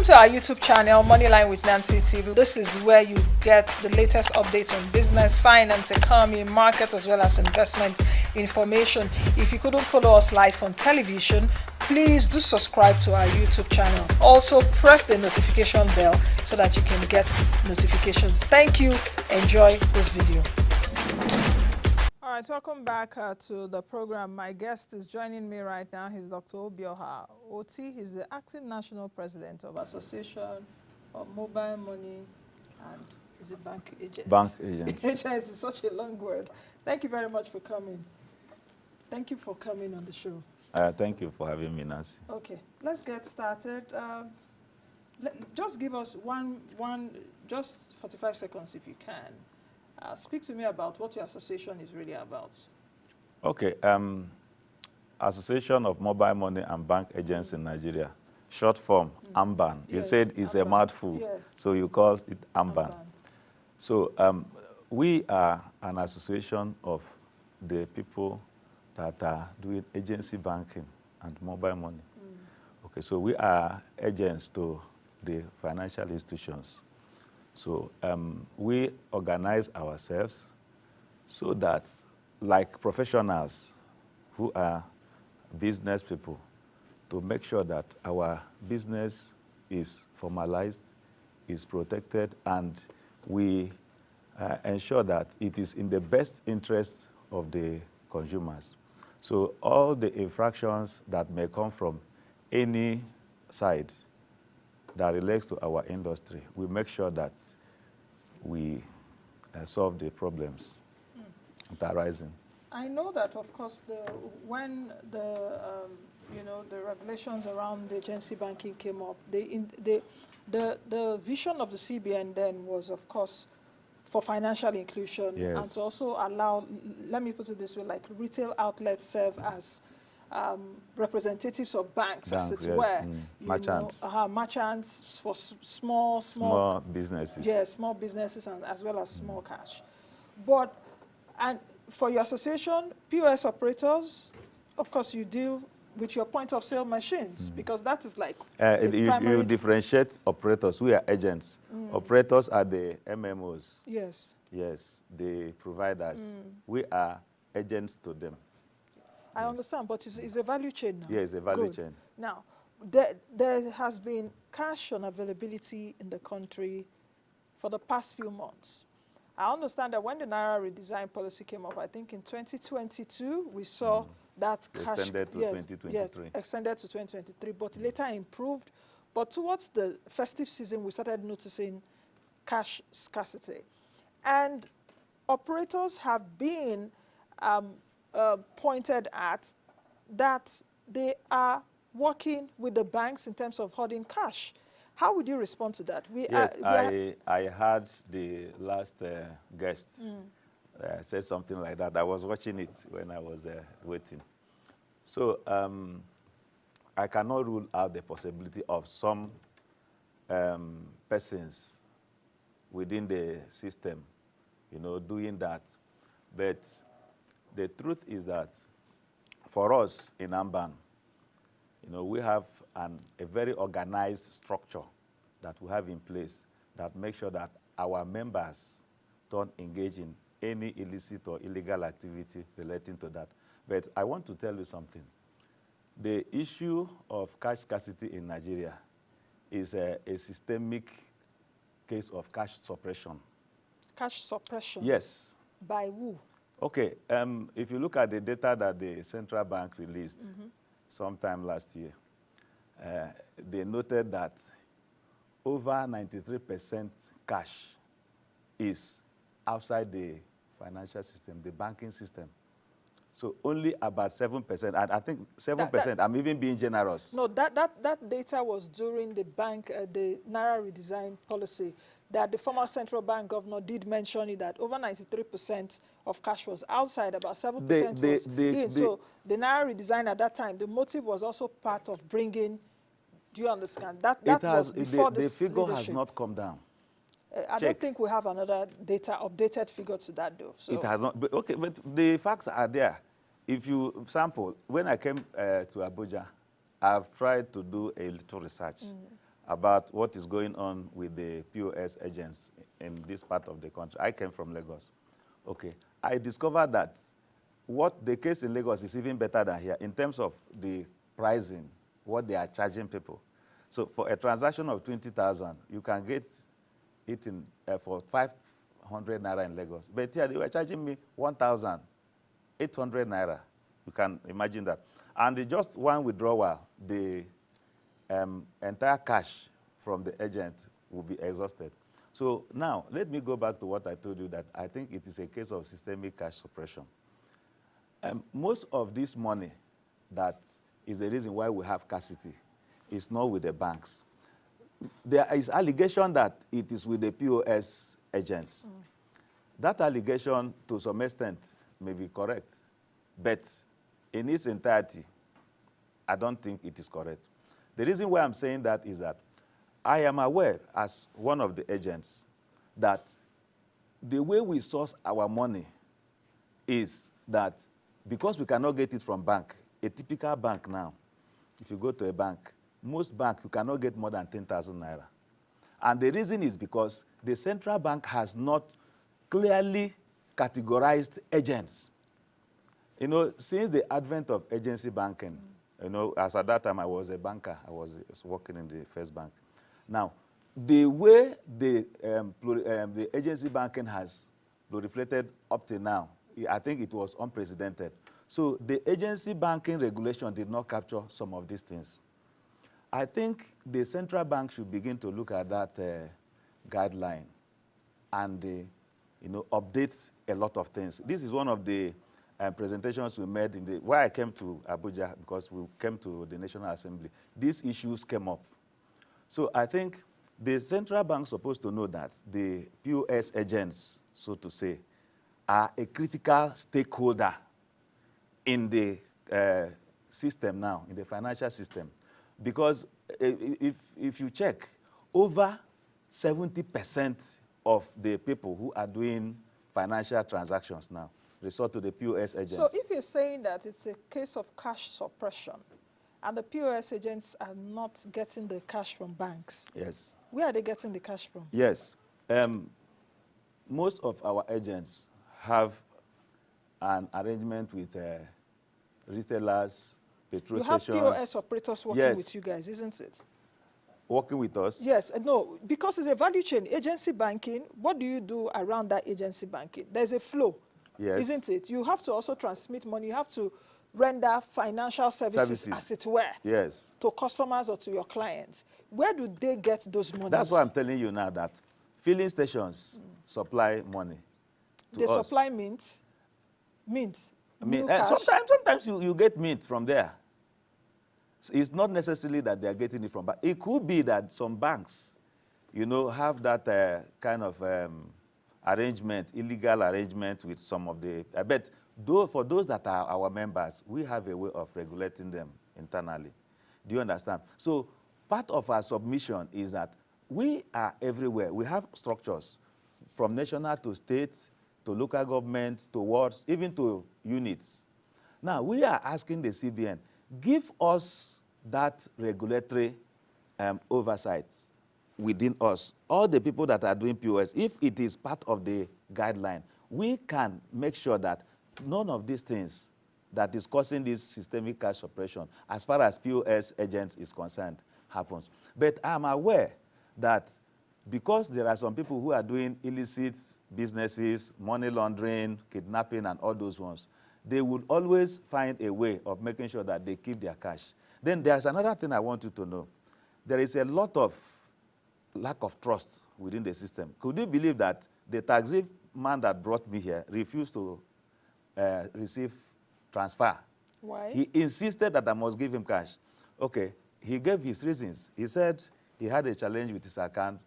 Welcome to our YouTube channel, Moneyline with Nancy TV. This is where you get the latest updates on business, finance, economy, market, as well as investment information. If you couldn't follow us live on television, please do subscribe to our YouTube channel. Also, press the notification bell so that you can get notifications. Thank you. Enjoy this video. All right, welcome back to the program. My guest is joining me right now. He's Dr. Obioha Oti. He's the acting national president of Association of Mobile Money and is it bank agents? Bank agents. Agents is such a long word. Thank you very much for coming. Thank you for coming on the show. Thank you for having me, Nancy. Okay, let's get started. Just give us just 45 seconds if you can. Speak to me about what your association is really about. Okay, Association of Mobile Money and Bank Agents in Nigeria, short form, AMBAN. You Yes, said it's a AMBAN. mouthful, Yes. so you call it AMBAN. AMBAN. So we are an association of the people that are doing agency banking and mobile money. Okay, so we are agents to the financial institutions. So we organize ourselves so that, like professionals who are business people, to make sure that our business is formalized, is protected, and we ensure that it is in the best interest of the consumers. So all the infractions that may come from any side that relates to our industry, we make sure that we solve the problems that are arising. I know that, of course, when the regulations around the agency banking came up, the vision of the CBN then was, of course, for financial inclusion, Yes. and to also allow, let me put it this way, like retail outlets serve as representatives of banks, as it Yes. were. Merchants. Merchants for small businesses. Yes, small businesses and as well as small cash. But, and for your association, POS operators, of course, you deal with your point of sale machines because that is like You differentiate operators. We are agents. Operators are the MMOs. Yes. Yes, the providers. We are agents to them. I understand, but it's a value chain now. Yes, a value Good. chain. Now, there has been cash unavailability in the country for the past few months. I understand that when the Naira redesign policy came up, I think in 2022, we saw that cash... Extended to 2023. Yes, extended to 2023, but later improved. But towards the festive season, we started noticing cash scarcity. And operators have been pointed at that they are working with the banks in terms of holding cash. How would you respond to that? I heard the last guest say something like that. I was watching it when I was waiting. So I cannot rule out the possibility of some persons within the system, doing that. But the truth is that for us in AMBAN, we have a very organized structure that we have in place that makes sure that our members don't engage in any illicit or illegal activity relating to that. But I want to tell you something. The issue of cash scarcity in Nigeria is a systemic case of cash suppression. Cash suppression? Yes. By who? Okay, if you look at the data that the central bank released sometime last year, they noted that over 93% cash is outside the financial system, the banking system. So only about 7%, and I think 7%, I'm even being generous. No, that data was during the Naira redesign policy, that the former central bank governor did mention it, that over 93% of cash was outside, about 7% was in. So the Naira redesign at that time, the motive was also part of bringing, do you understand? That was before the figure leadership has not come down. I don't think we have another updated figure to that, though. So. It has not. But, okay, but the facts are there. If you sample, when I came to Abuja, I've tried to do a little research. about what is going on with the POS agents in this part of the country. I came from Lagos. Okay, I discovered that what the case in Lagos is even better than here in terms of the pricing, what they are charging people. So for a transaction of 20,000, you can get it in, for 500 naira in Lagos. But here they were charging me 1,800 naira. You can imagine that. And just one withdrawal, the entire cash from the agent will be exhausted. So now, let me go back to what I told you, that I think it is a case of systemic cash suppression. Most of this money that is the reason why we have scarcity is not with the banks. There is allegation that it is with the POS agents. That allegation, to some extent, may be correct. But in its entirety, I don't think it is correct. The reason why I'm saying that is that I am aware, as one of the agents, that the way we source our money is that because we cannot get it from bank, a typical bank now, if you go to a bank, most banks, you cannot get more than 10,000 naira. And the reason is because the central bank has not clearly categorized agents. You know, since the advent of agency banking, you know, as at that time I was a banker, I was working in the first bank. Now, the way the agency banking has proliferated up to now, I think it was unprecedented. So the agency banking regulation did not capture some of these things. I think the central bank should begin to look at that guideline and you know, update a lot of things. This is one of the presentations we made in the, why I came to Abuja, because we came to the National Assembly. These issues came up. So I think the central bank is supposed to know that the POS agents, so to say, are a critical stakeholder in the system now, in the financial system. Because if you check, over 70% of the people who are doing financial transactions now resort to the POS agents. So if you're saying that it's a case of cash suppression and the POS agents are not getting the cash from banks, yes, where are they getting the cash from? Yes. Most of our agents have an arrangement with retailers, petrol stations. You have POS operators working with you guys, isn't it? Working with us? Yes, no, because it's a value chain. Agency banking, what do you do around that agency banking? There's a flow, isn't it? You have to also transmit money. You have to render financial services, as it were, to customers or to your clients. Where do they get those monies? That's why I'm telling you now that filling stations supply money to us. Supply mint? I mean, sometimes you get mint from there. So it's not necessarily that they're getting it from banks. It could be that some banks, you know, have that kind of arrangement, illegal arrangement with some of the, but for those that are our members, we have a way of regulating them internally. Do you understand? So part of our submission is that we are everywhere. We have structures from national to state, to local government, to wards, even to units. Now, we are asking the CBN, give us that regulatory oversight within us. All the people that are doing POS, if it is part of the guideline, we can make sure that none of these things that is causing this systemic cash suppression, as far as POS agents is concerned, happens. But I'm aware that because there are some people who are doing illicit businesses, money laundering, kidnapping, and all those ones, they will always find a way of making sure that they keep their cash. Then there's another thing I want you to know. There is a lot of lack of trust within the system. Could you believe that the taxi man that brought me here refused to receive transfer? Why? He insisted that I must give him cash. Okay, he gave his reasons. He said he had a challenge with his account.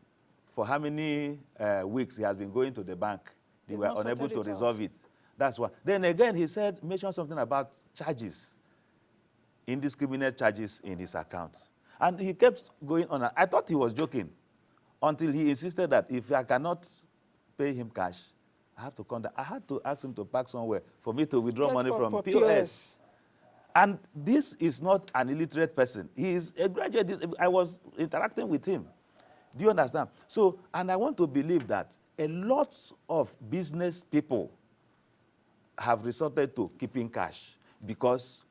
For how many weeks he has been going to the bank, they were unable to resolve it. That's why. Then again, he said, mentioned something about charges, indiscriminate charges in his account. And he kept going on. I thought he was joking until he insisted that if I cannot pay him cash, I have to come down. I had to ask him to park somewhere for me to withdraw money from POS. And this is not an illiterate person. He is a graduate. I was interacting with him. Do you understand? So, and I want to believe that a lot of business people have resorted to keeping cash because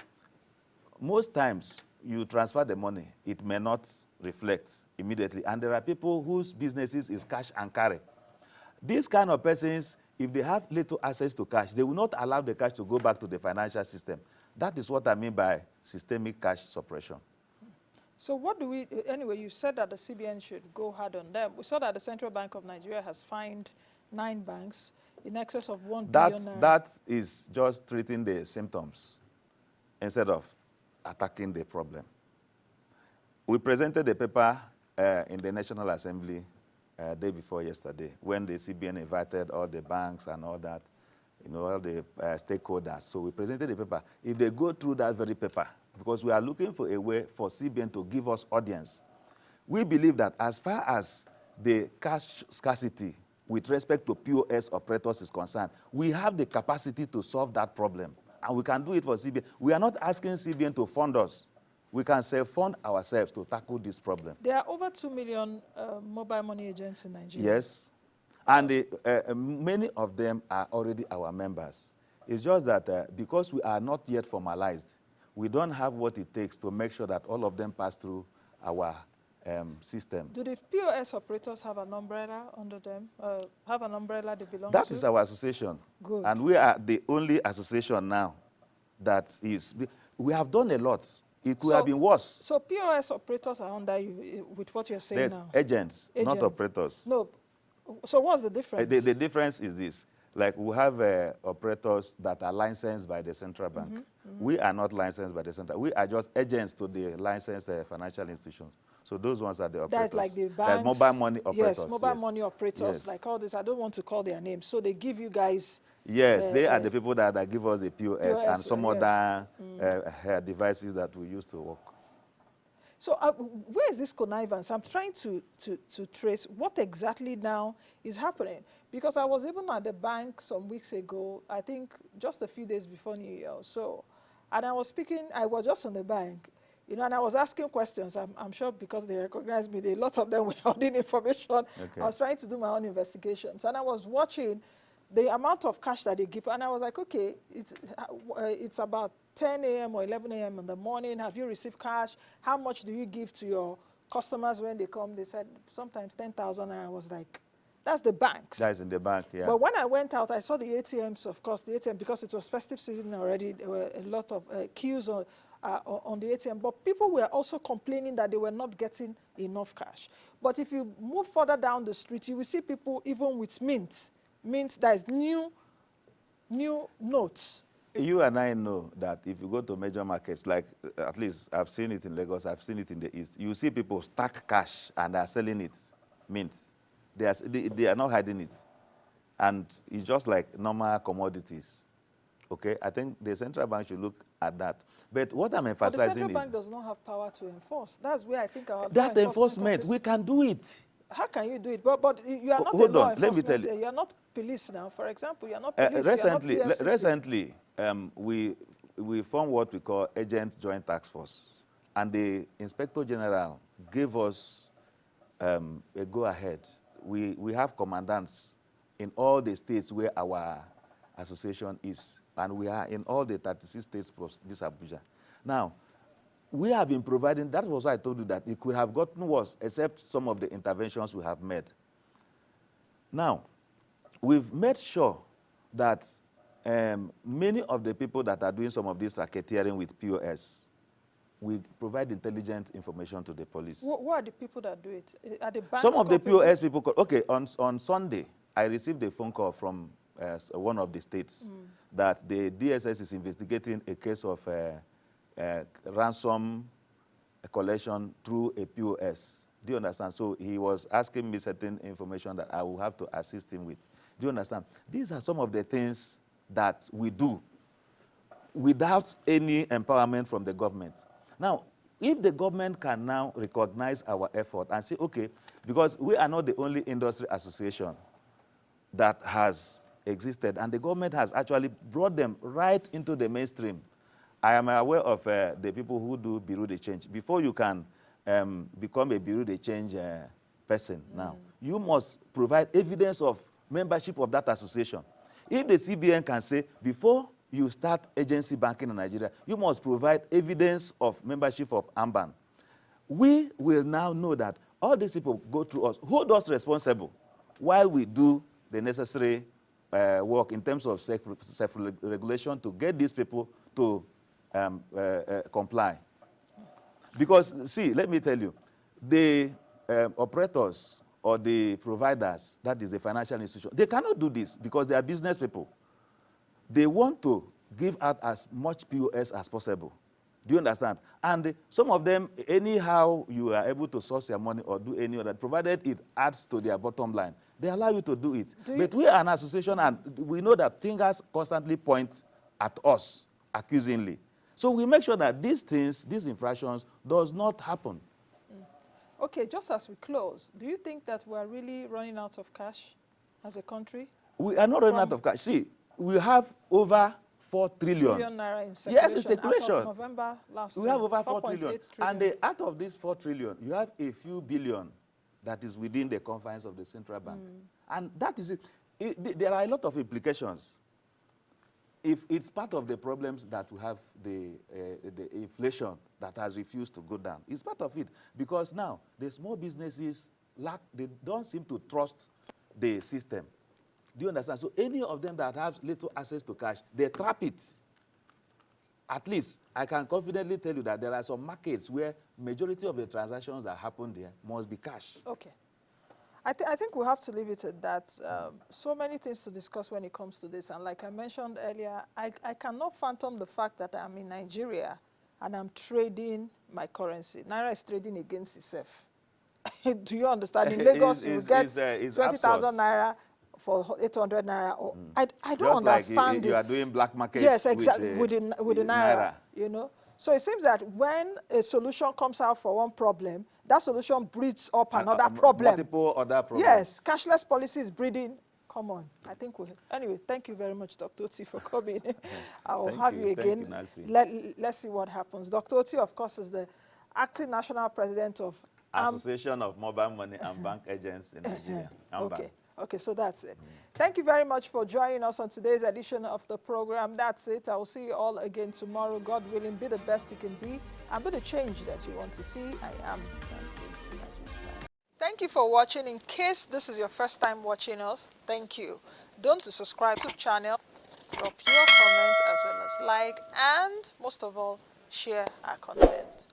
most times you transfer the money, it may not reflect immediately. And there are people whose businesses is cash and carry. These kind of persons, if they have little access to cash, they will not allow the cash to go back to the financial system. That is what I mean by systemic cash suppression. So what do we, anyway, you said that the CBN should go hard on them. We saw that the Central Bank of Nigeria has fined 9 banks in excess of 1 billion naira. That is just treating the symptoms instead of attacking the problem. We presented the paper in the National Assembly day before yesterday when the CBN invited all the banks and all that, all the stakeholders. So we presented the paper. If they go through that very paper, because we are looking for a way for CBN to give us audience, we believe that as far as the cash scarcity with respect to POS operators is concerned, we have the capacity to solve that problem. And we can do it for CBN. We are not asking CBN to fund us. We can self-fund ourselves to tackle this problem. There are over 2 million mobile money agents in Nigeria. Yes. And many of them are already our members. It's just that because we are not yet formalized, we don't have what it takes to make sure that all of them pass through our system. Do the POS operators have an umbrella under them? Have an umbrella they belong to? That is our association. Good. And we are the only association now that is. We have done a lot. It could have been worse. So POS operators are under you with what you're saying There's now? agents, not operators. No. So what's the difference? The difference is this. Like we have operators that are licensed by the central bank. We are not licensed by the central. We are just agents to the licensed financial institutions. So those ones are the operators. That's like the banks. Mobile money operators. Yes, mobile money operators, like all this. I don't want to call their names. So they give you guys. Yes, they are the people that give us the POS and some yes. other devices that we use to work. So where is this connivance? I'm trying to trace what exactly now is happening. Because I was even at the bank some weeks ago, I think just a few days before New Year or so, and I was speaking, I was just in the bank, and I was asking questions. I'm sure because they recognized me, a lot of them were holding information. Okay. I was trying to do my own investigations, and I was watching the amount of cash that they give, and I was like, okay, it's about 10 a.m. or 11 a.m. in the morning. Have you received cash? How much do you give to your customers when they come? They said sometimes 10,000, and I was like, that's the banks. That's in the bank, yeah. But when I went out, I saw the ATMs, of course, the ATM, because it was festive season already, there were a lot of queues on the ATM. But people were also complaining that they were not getting enough cash. But if you move further down the street, you will see people even with mint that is new notes. You and I know that if you go to major markets, like at least I've seen it in Lagos, I've seen it in the East, you see people stack cash and are selling it, mint. They are not hiding it. And it's just like normal commodities. Okay? I think the central bank should look at that. But what I'm emphasizing is... But the central bank does not have power to enforce. That's where I think our... That enforcement, we can do it. How can you do it? But you are not Hold on, let me tell you. You are not police now, for example. You are not police, recently, we formed what we call Agent Joint Task Force. And the Inspector General gave us a go-ahead. We have commandants in all the states where our association is. And we are in all the 36 states plus this Abuja. Now, we have been providing, that was why I told you that it could have gotten worse, except some of the interventions we have made. Now, we've made sure that many of the people that are doing some of this racketeering with POS, we provide intelligent information to the police. Who are the people that do it? Are the banks? Some of the POS people, okay, on Sunday, I received a phone call from one of the states that the DSS is investigating a case of ransom collection through a POS. Do you understand? So he was asking me certain information that I will have to assist him with. Do you understand? These are some of the things that we do without any empowerment from the government. Now, if the government can now recognize our effort and say, okay, because we are not the only industry association that has existed, and the government has actually brought them right into the mainstream. I am aware of the people who do bureau de change. Before you can become a bureau de change person now, you must provide evidence of membership of that association. If the CBN can say, before you start agency banking in Nigeria, you must provide evidence of membership of AMBAN. We will now know that all these people go through us, hold us responsible while we do the necessary work in terms of self-regulation to get these people to comply. Because, see, let me tell you, the operators or the providers, that is the financial institution, they cannot do this because they are business people. They want to give out as much POS as possible. Do you understand? And some of them, anyhow you are able to source your money or do any other, provided it adds to their bottom line, they allow you to do it. But we are an association and we know that fingers constantly point at us accusingly. So we make sure that these things, these infractions, does not happen. Okay, just as we close, do you think that we're really running out of cash as a country? We are not running out of cash. See, we have over 4 trillion. Naira in circulation. Yes, in circulation. As of November last year. We have over 4 trillion. trillion. And out of this 4 trillion, you have a few billion that is within the confines of the central bank. And that is it. There are a lot of implications. If it's part of the problems that we have, the inflation that has refused to go down, it's part of it. Because now, the small businesses, they don't seem to trust the system. Do you understand? So any of them that have little access to cash, they trap it. At least, I can confidently tell you that there are some markets where majority of the transactions that happen there must be cash. Okay. I think we have to leave it at that. So many things to discuss when it comes to this. And like I mentioned earlier, I cannot fathom the fact that I'm in Nigeria and I'm trading my currency. Naira is trading against itself. Do you understand? In Lagos, you get 20,000 Naira for 800 Naira. Or, I don't Just understand. Like you are doing black market. Yes, exactly, with the Naira. You know? So it seems that when a solution comes out for one problem, that solution breeds up another problem. Multiple other problems. Yes, cashless policy is breeding. Come on. I think anyway, thank you very much, Dr. Oti, for coming. I will have you again. Let's see what happens. Dr. Oti, of course, is the acting national president of Association of Mobile Money and Bank Agents in Nigeria. Okay, so that's it. Thank you very much for joining us on today's edition of the program. That's it. I will see you all again tomorrow. God willing, be the best you can be and be the change that you want to see. I am Nancy. Thank you for watching. In case this is your first time watching us, thank you. Don't subscribe to the channel, drop your comments as well as like, and most of all, share our content.